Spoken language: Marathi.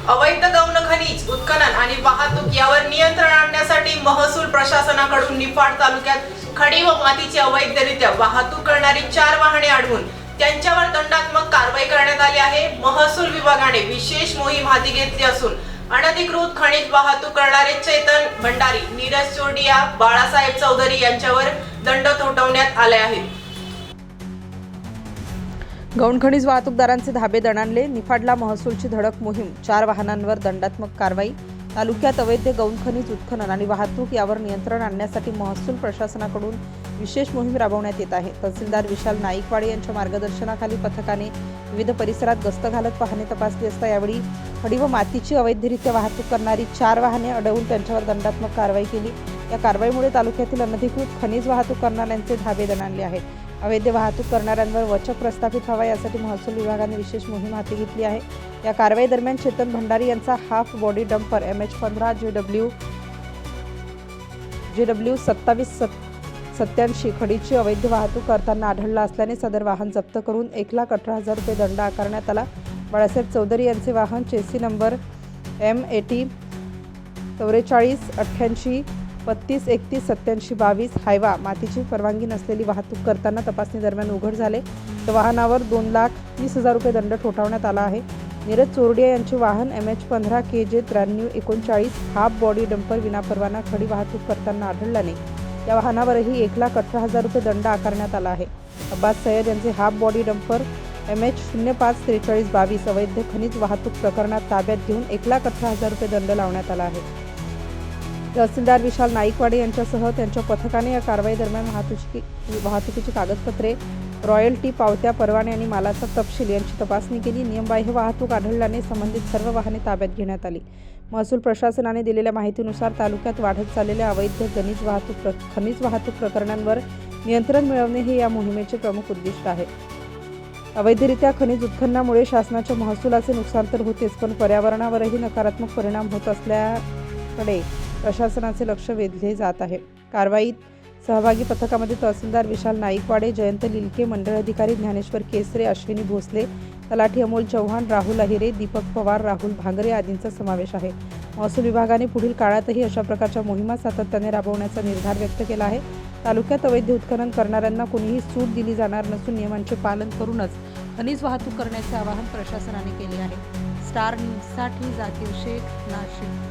अवैध गौण खनिज उत्खनन आणि वाहतूक यावर नियंत्रण आणण्यासाठी महसूल प्रशासनाकडून निफाड तालुक्यात खडी व मातीची अवैधरित्या वाहतूक करणारी 4 वाहने अडवून त्यांच्यावर दंडात्मक कारवाई करण्यात आली आहे। महसूल विभागाने विशेष मोहीम हाती घेतली असून अनधिकृत खनिज वाहतूक करणारे चेतन भंडारी, नीरज चोरडिया, बाळासाहेब चौधरी यांच्यावर दंड ठोठावण्यात आले आहेत। गौण खनिज वाहतूकदारांचे धाबे दणाणले, निफाडला महसूलची धडक मोहीम, 4 वाहनांवर दंडात्मक कारवाई। तालुक्यात अवैध गौण खनिज उत्खनन आणि वाहतूक यावर नियंत्रण आणण्यासाठी महसूल प्रशासनाकडून विशेष मोहीम राबवण्यात येत आहे। तहसीलदार विशाल नाईकवाडे यांच्या मार्गदर्शनाखाली पथकाने विविध परिसरात गस्त घालत वाहने तपासली असता यावेळी खडी व मातीची अवैधरित्या वाहतूक करणारी 4 वाहने अडवून त्यांच्यावर दंडात्मक कारवाई केली। या कारवाईमुळे तालुक्यातील अनधिकृत खनिज वाहतूक करणाऱ्यांचे धाबे दणाणले आहेत। अवैध वाहतूक करणाऱ्यांवर वचक प्रस्थापित व्हावा यासाठी महसूल विभागाने विशेष मोहीम हाती घेतली आहे। या कारवाई दरम्यान चेतन भंडारी यांचा half body dumper MH15 JW 2787 खडीची अवैध वाहतूक करताना आढळला असल्याने सदर वाहन जप्त करून 1,18,000 रुपये दंड आकारण्यात आला। बाळासाहेब चौधरी यांचे वाहन चेसी नंबर M80 4488 35 31 87 22 हायवा मातीची परवानगी नसलेली वाहतूक करताना तपासणी दरम्यान उघड झाले तर वाहनावर 2,30,000 रुपये दंड ठोठावण्यात आला आहे। नीरज चोरडिया यांचे वाहन MH15 KJ 9339 half body dumper विनापरवाना खडी वाहतूक करताना आढळल्याने या वाहनावरही 1,18,000 रुपये दंड आकारण्यात आला आहे। अब्बास सय्यद यांचे हाफ बॉडी डंपर MH05 4322 अवैध खनिज वाहतूक प्रकरणात ताब्यात घेऊन 1,18,000 रुपये दंड लावण्यात आला आहे। तहसीलदार विशाल नाईकवाडे यांच्यासह त्यांच्या पथकाने या कारवाई दरम्यान वाहतुकीची कागदपत्रे, रॉयल्टी, पावत्या, परवाने आणि मालाचा तपशील यांची तपासणी केली। नियमबाह्य वाहतूक आढळल्याने संबंधित सर्व वाहने ताब्यात घेण्यात आली। महसूल प्रशासनाने दिलेल्या माहितीनुसार तालुक्यात वाढत चाललेल्या अवैध खनिज वाहतूक प्रकरणांवर नियंत्रण मिळवणे हे या मोहिमेचे प्रमुख उद्दिष्ट आहे। अवैधरित्या खनिज उत्खननामुळे शासनाच्या महसुलाचे नुकसान तर होतेच, पण पर्यावरणावरही नकारात्मक परिणाम होत असल्याकडे प्रशासनाचे लक्ष वेधले जात आहे। कारवाईत सहभागी पथकामध्ये तहसीलदार विशाल नाईकवाडे, जयंत लिलके, मंडळ अधिकारी ज्ञानेश्वर केसरे, अश्विनी भोसले, तलाठी अमोल चव्हाण, राहुल अहिरे, दीपक पवार, राहुल भांगरे आदींचा समावेश आहे। महसूल विभागाने पुढील काळातही अशा प्रकारच्या मोहिमा सातत्याने राबवण्याचा निर्धार व्यक्त केला आहे। तालुक्यात अवैध उत्खनन करणाऱ्यांना कोणीही सूट दिली जाणार नसून नियमांचे पालन करूनच खनिज वाहतूक करण्याचे आवाहन प्रशासनाने केले आहे। स्टार न्यूजसाठी जाकीर शेख, नाशिक।